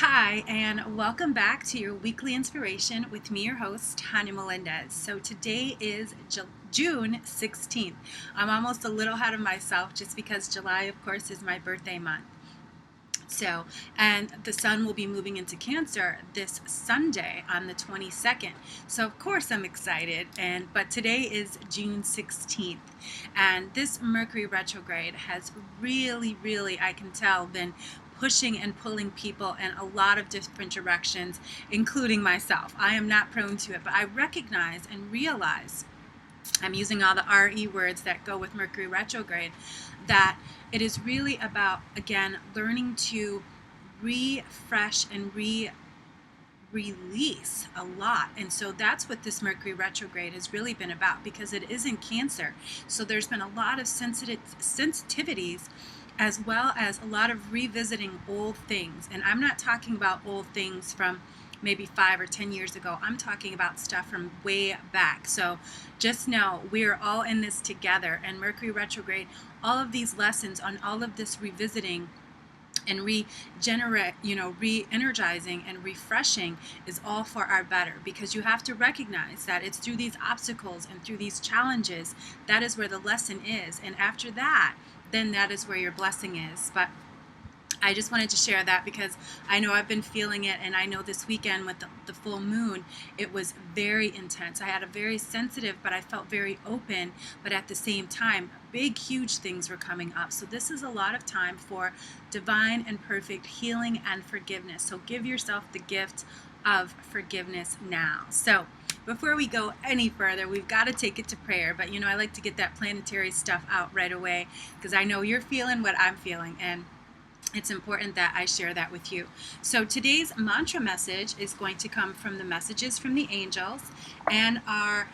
Hi, and welcome back to your weekly inspiration with me, your host, Tonya Melendez. So today is June 16th. I'm almost a little ahead of myself just because July, of course, is my birthday month. And the sun will be moving into Cancer this Sunday on the 22nd. So of course I'm excited. But today is June 16th, and this Mercury retrograde has really, I can tell, been pushing and pulling people in a lot of different directions, including myself. I am not prone to it, but I recognize and realize, I'm using all the RE words that go with Mercury retrograde, that it is really about, again, learning to refresh and release a lot. And so that's what this Mercury retrograde has really been about, because it is in Cancer. So there's been a lot of sensitivities, as well as a lot of revisiting old things. And I'm not talking about old things from maybe 5 or 10 years ago. I'm talking about stuff from way back. So just know we're all in this together. And Mercury retrograde, all of these lessons on all of this revisiting and re-energizing and refreshing is all for our better, because you have to recognize that it's through these obstacles and through these challenges that is where the lesson is. And after that, then that is where your blessing is. But I just wanted to share that because I know I've been feeling it, and I know this weekend with the full moon, it was very intense. I had a very sensitive, but I felt very open, but at the same time, big, huge things were coming up. So this is a lot of time for divine and perfect healing and forgiveness. So give yourself the gift of forgiveness now. So before we go any further, we've got to take it to prayer. But I like to get that planetary stuff out right away, because I know you're feeling what I'm feeling, and it's important that I share that with you. So today's mantra message is going to come from the messages from the angels, and our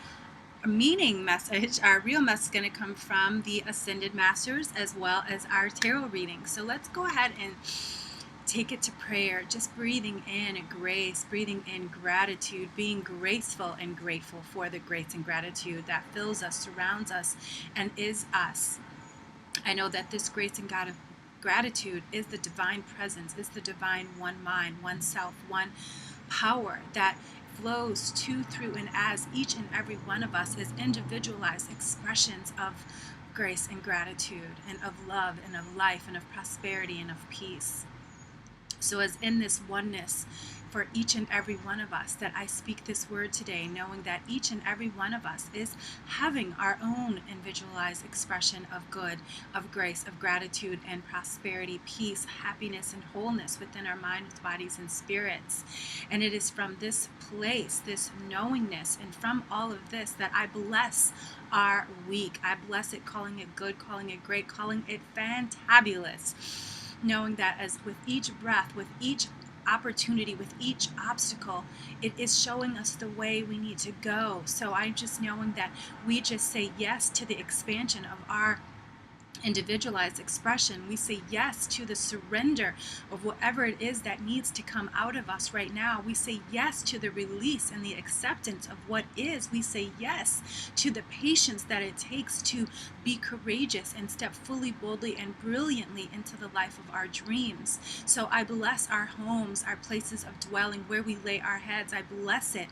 meaning message, our real message, is going to come from the Ascended Masters, as well as our tarot reading. So let's go ahead and take it to prayer, just breathing in grace, breathing in gratitude, being graceful and grateful for the grace and gratitude that fills us, surrounds us, and is us. I know that this grace and gratitude is the divine presence, is the divine one mind, one self, one power that flows to, through, and as each and every one of us is individualized expressions of grace and gratitude, and of love, and of life, and of prosperity, and of peace. So as in this oneness for each and every one of us, that I speak this word today, knowing that each and every one of us is having our own individualized expression of good, of grace, of gratitude, and prosperity, peace, happiness, and wholeness within our minds, bodies, and spirits. And it is from this place, this knowingness, and from all of this, that I bless our week. I bless it, calling it good, calling it great, calling it fantabulous, knowing that as with each breath, with each opportunity, with each obstacle, it is showing us the way we need to go. So I'm just knowing that we just say yes to the expansion of our individualized expression. We say yes to the surrender of whatever it is that needs to come out of us right now. We say yes to the release and the acceptance of what is. We say yes to the patience that it takes to be courageous and step fully, boldly, and brilliantly into the life of our dreams. So I bless our homes, our places of dwelling, where we lay our heads. I bless it.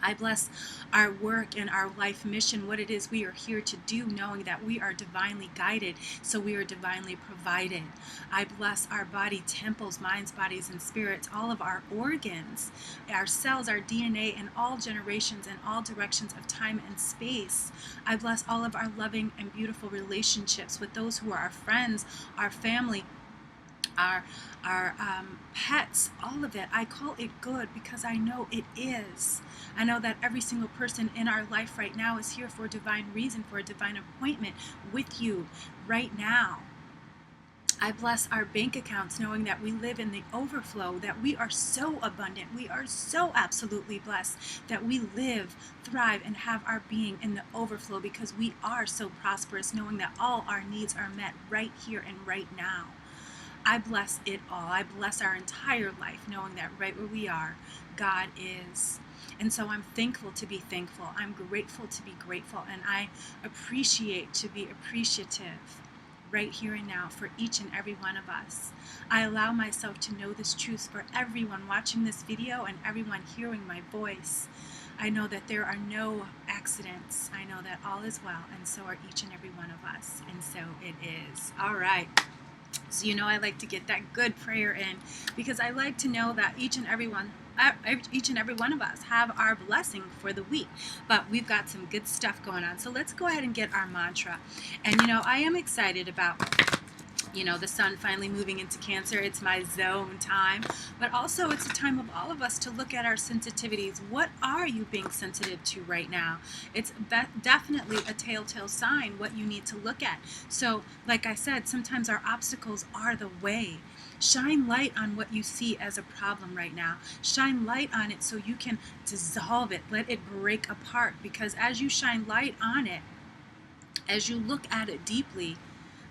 I bless our work and our life mission, what it is we are here to do, knowing that we are divinely guided, so we are divinely provided. I bless our body temples, minds, bodies, and spirits, all of our organs, our cells, our DNA, in all generations and all directions of time and space. I bless all of our loving and beautiful relationships with those who are our friends, our family, our pets, all of it. I call it good because I know it is. I know that every single person in our life right now is here for a divine reason, for a divine appointment with you right now. I bless our bank accounts, knowing that we live in the overflow, that we are so abundant, we are so absolutely blessed, that we live, thrive, and have our being in the overflow, because we are so prosperous, knowing that all our needs are met right here and right now. I bless it all. I bless our entire life, knowing that right where we are, God is. And so I'm thankful to be thankful. I'm grateful to be grateful. And I appreciate to be appreciative. right here and now for each and every one of us. I allow myself to know this truth for everyone watching this video and everyone hearing my voice. I know that there are no accidents. I know that all is well, and so are each and every one of us. And so it is. All right. So I like to get that good prayer in, because I like to know that each and every one of us have our blessing for the week. But we've got some good stuff going on. So let's go ahead and get our mantra. And I am excited about the sun finally moving into Cancer. It's my zone time, but also it's a time of all of us to look at our sensitivities. What are you being sensitive to right now? It's definitely a telltale sign what you need to look at. So like I said, sometimes our obstacles are the way. Shine light on what you see as a problem right now. Shine light on it so you can dissolve it, let it break apart, because as you shine light on it, as you look at it deeply,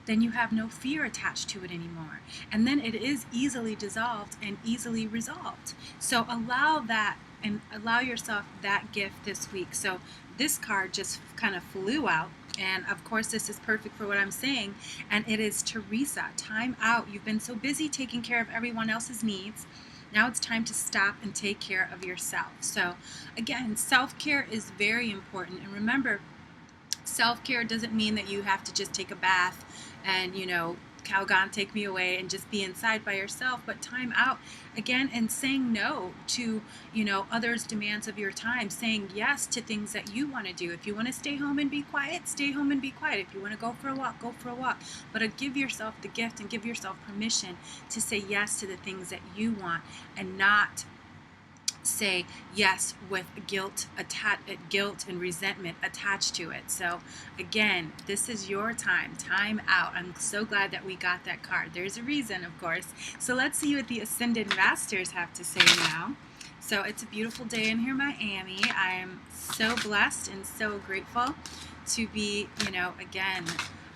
then you have no fear attached to it anymore. And then it is easily dissolved and easily resolved. So allow that, and allow yourself that gift this week. So this card just kind of flew out. And of course, this is perfect for what I'm saying. And it is Teresa. Time out. You've been so busy taking care of everyone else's needs. Now it's time to stop and take care of yourself. So again, self-care is very important. And remember, self-care doesn't mean that you have to just take a bath and, Calgon, take me away, and just be inside by yourself, but time out again and saying no to, others' demands of your time, saying yes to things that you want to do. If you want to stay home and be quiet, stay home and be quiet. If you want to go for a walk, go for a walk. But give yourself the gift and give yourself permission to say yes to the things that you want, and not say yes with guilt and resentment attached to it. So again, this is your time out. I'm so glad that we got that card. There's a reason, of course. So let's see what the Ascended Masters have to say now. So it's a beautiful day in here, Miami. I am so blessed and so grateful to be, again,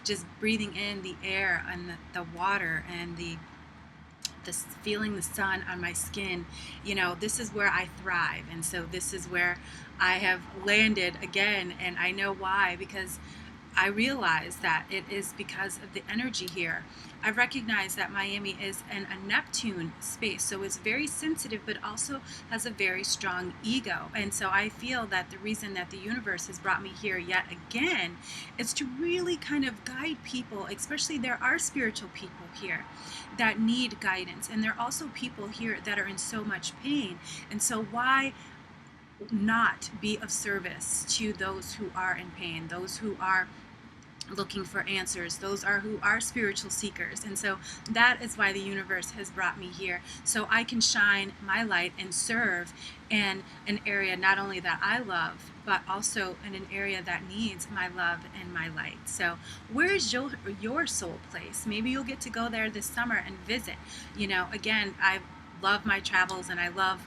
just breathing in the air and the water and feeling the sun on my skin. This is where I thrive, and so this is where I have landed again, and I know why, because I realize that it is because of the energy here. I recognize that Miami is in a Neptune space, so it's very sensitive, but also has a very strong ego. And so I feel that the reason that the universe has brought me here yet again is to really kind of guide people, especially there are spiritual people here that need guidance. And there are also people here that are in so much pain. And so why not be of service to those who are in pain, those who are looking for answers, those who are spiritual seekers? And so that is why the universe has brought me here, so I can shine my light and serve in an area not only that I love, but also in an area that needs my love and my light. So where's your soul place? Maybe you'll get to go there this summer and visit. Again, I love my travels and I love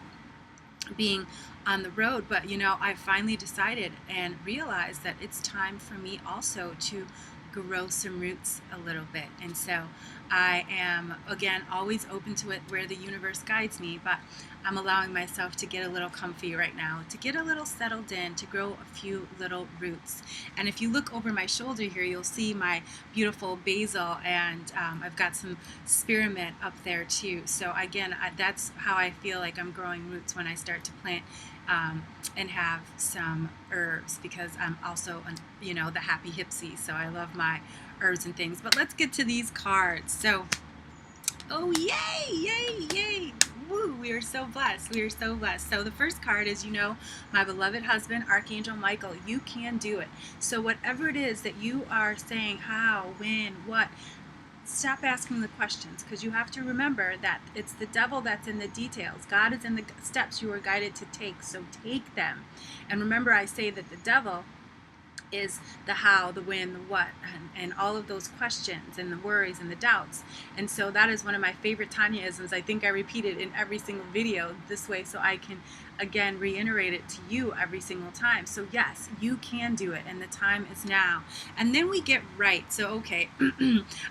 being on the road, but I finally decided and realized that it's time for me also to grow some roots a little bit. And so I am, again, always open to it where the universe guides me, but I'm allowing myself to get a little comfy right now, to get a little settled in, to grow a few little roots. And if you look over my shoulder here, you'll see my beautiful basil, and I've got some spearmint up there too. So again, that's how I feel like I'm growing roots when I start to plant and have some herbs, because I'm also, the happy hipsy, so I love my herbs and things. But let's get to these cards. So, oh, yay, woo, we are so blessed. So the first card is, my beloved husband, Archangel Michael. You can do it. So whatever it is that you are saying, how, when, what, stop asking the questions, because you have to remember that it's the devil that's in the details. God is in the steps you are guided to take, so take them. And remember, I say that the devil is the how, the when, the what, and all of those questions and the worries and the doubts. And so that is one of my favorite Tonya-isms. I think I repeat it in every single video this way so I can, again, reiterate it to you every single time. So yes, you can do it, and the time is now. And then we get right. So okay,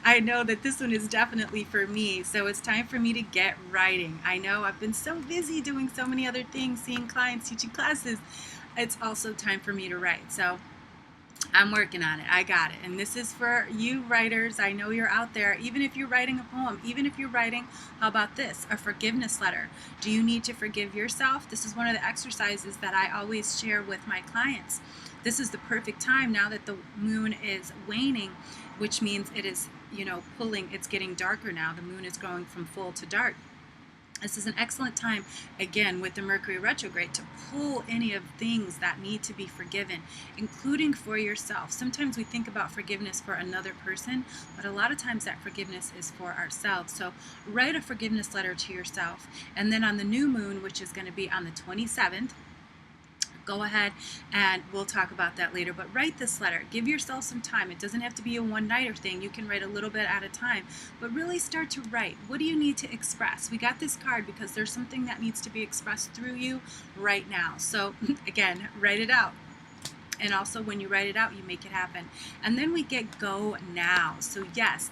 I know that this one is definitely for me, so it's time for me to get writing. I know I've been so busy doing so many other things, seeing clients, teaching classes. It's also time for me to write. So I'm working on it. I got it. And this is for you writers. I know you're out there. Even if you're writing a poem, even if you're writing, how about this? A forgiveness letter. Do you need to forgive yourself? This is one of the exercises that I always share with my clients. This is the perfect time now that the moon is waning, which means it is, pulling, it's getting darker now. The moon is going from full to dark. This is an excellent time, again, with the Mercury retrograde, to pull any of things that need to be forgiven, including for yourself. Sometimes we think about forgiveness for another person, but a lot of times that forgiveness is for ourselves. So write a forgiveness letter to yourself. And then on the new moon, which is going to be on the 27th, go ahead and we'll talk about that later. But write this letter. Give yourself some time. It doesn't have to be a one-nighter thing. You can write a little bit at a time, but really start to write. What do you need to express? We got this card because there's something that needs to be expressed through you right now. So again, write it out. And also when you write it out, you make it happen. And then we get go now. So yes,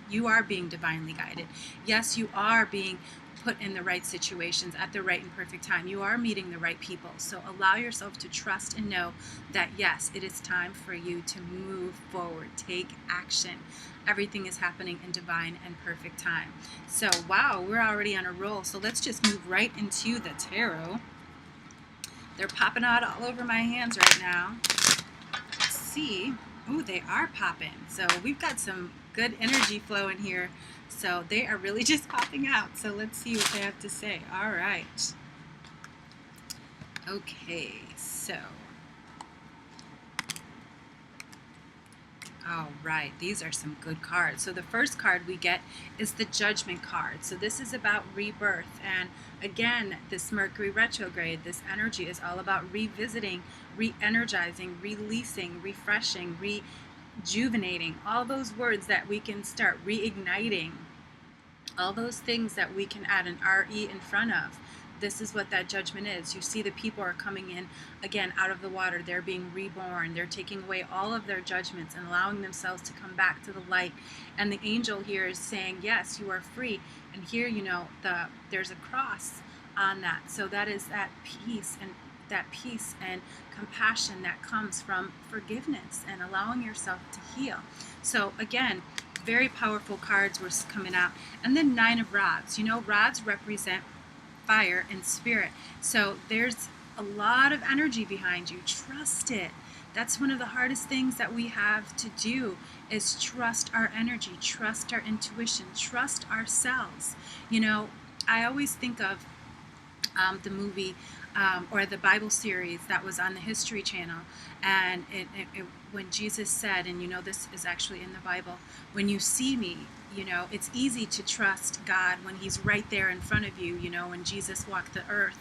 you are being divinely guided. Yes, you are being put in the right situations at the right and perfect time. You are meeting the right people. So allow yourself to trust and know that yes, it is time for you to move forward. Take action. Everything is happening in divine and perfect time. So wow, we're already on a roll. So let's just move right into the tarot. They're popping out all over my hands right now. Let's see. Ooh, they are popping. So we've got some good energy flowing here. So they are really just popping out. So let's see what they have to say. All right. Okay, so. All right, these are some good cards. So the first card we get is the Judgment card. So this is about rebirth. And again, this Mercury retrograde, this energy is all about revisiting, re-energizing, releasing, refreshing, rejuvenating. All those words that we can start reigniting. All those things that we can add an RE in front of. This is what that judgment is. You see the people are coming in, again, out of the water. They're being reborn. They're taking away all of their judgments and allowing themselves to come back to the light. And the angel here is saying, yes, you are free. And here, there's a cross on that. So that is that peace and compassion that comes from forgiveness and allowing yourself to heal. So again, very powerful cards were coming out. And then 9 of Rods. Rods represent fire and spirit. So there's a lot of energy behind you. Trust it. That's one of the hardest things that we have to do, is trust our energy, trust our intuition, trust ourselves. I always think of the movie or the Bible series that was on the History Channel, and when Jesus said, and this is actually in the Bible, when you see me, it's easy to trust God when he's right there in front of you, when Jesus walked the earth.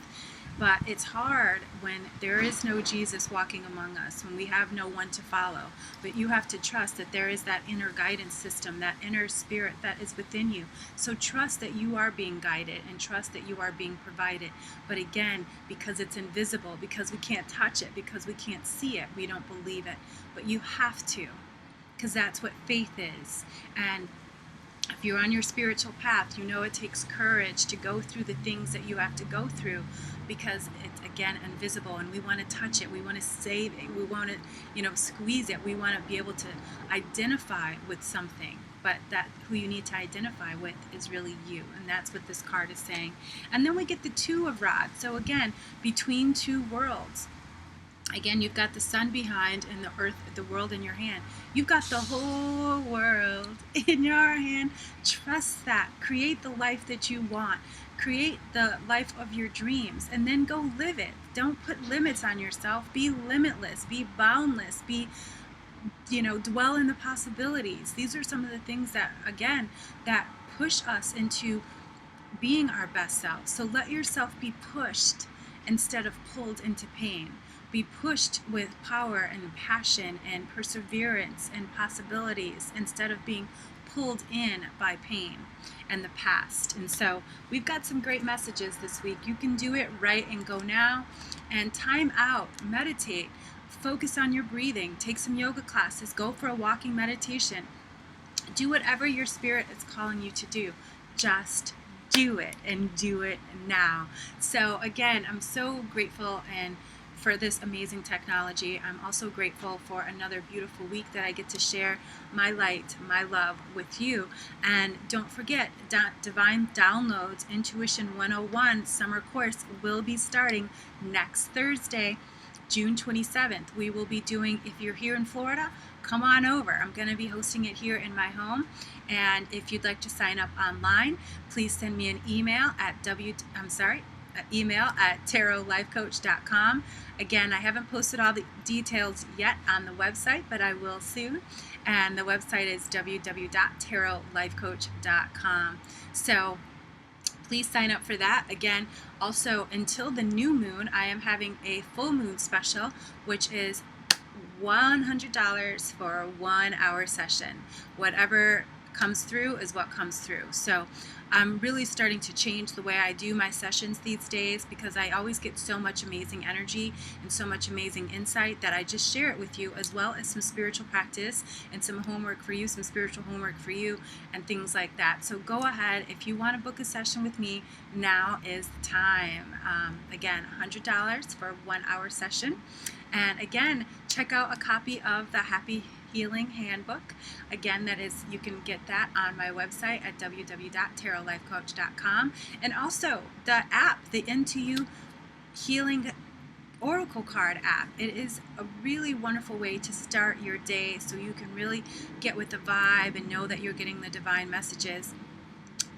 But it's hard when there is no Jesus walking among us, when we have no one to follow. But you have to trust that there is that inner guidance system, that inner spirit that is within you. So trust that you are being guided and trust that you are being provided. But again, because it's invisible, because we can't touch it, because we can't see it, we don't believe it. But you have to, because that's what faith is. And if you're on your spiritual path, it takes courage to go through the things that you have to go through, because it's, again, invisible, and we want to touch it, we want to save it, we want to, squeeze it, we want to be able to identify with something, but that who you need to identify with is really you, and that's what this card is saying. And then we get the 2 of Rods. So again, between two worlds. Again, you've got the sun behind and the earth, the world in your hand. You've got the whole world in your hand. Trust that. Create the life that you want. Create the life of your dreams, and then go live it. Don't put limits on yourself. Be limitless. Be boundless. Dwell in the possibilities. These are some of the things that, again, that push us into being our best selves. So let yourself be pushed instead of pulled into pain. Be pushed with power and passion and perseverance and possibilities instead of being pulled in by pain and the past. And so we've got some great messages this week. You can do it right and go now, and time out, meditate, focus on your breathing, take some yoga classes, go for a walking meditation, do whatever your spirit is calling you to do. Just do it, and do it now. So again, I'm so grateful and for this amazing technology. I'm also grateful for another beautiful week that I get to share my light, my love with you. And don't forget, Divine Downloads Intuition 101 summer course will be starting next Thursday, June 27th. We will be doing, if you're here in Florida, come on over. I'm going to be hosting it here in my home. And if you'd like to sign up online, please send me an email at tarotlifecoach.com. Again, I haven't posted all the details yet on the website, but I will soon. And the website is www.tarotlifecoach.com. So please sign up for that. Again, also until the new moon, I am having a full moon special, which is $100 for a 1 hour session. Whatever comes through is what comes through. So I'm really starting to change the way I do my sessions these days, because I always get so much amazing energy and so much amazing insight that I just share it with you, as well as some spiritual practice and some homework for you, some spiritual homework for you, and things like that. So go ahead, if you want to book a session with me, now is the time. Again, $100 for a 1 hour session. And again, check out a copy of the Happy Healing Handbook. Again, that is, you can get that on my website at www.tarotlifecoach.com. And also the app, the Into You Healing Oracle Card app. It is a really wonderful way to start your day, so you can really get with the vibe and know that you're getting the divine messages.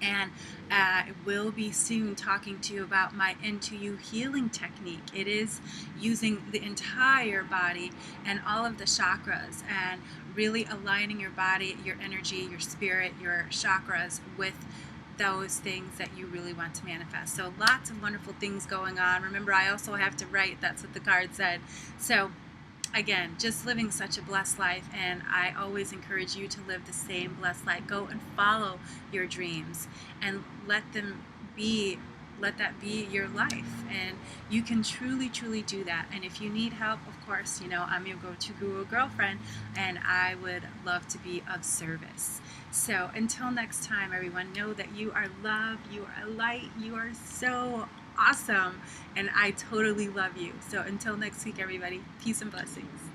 And I will be soon talking to you about my Into You healing technique. It is using the entire body and all of the chakras, and really aligning your body, your energy, your spirit, your chakras with those things that you really want to manifest. So lots of wonderful things going on. Remember, I also have to write. That's what the card said. So again, just living such a blessed life, and I always encourage you to live the same blessed life. Go and follow your dreams and let that be your life, and you can truly do that. And if you need help, of course, I'm your go-to guru girlfriend, and I would love to be of service. So until next time, everyone, know that you are loved, you are light, you are so awesome, and I totally love you. So until next week, everybody, peace and blessings.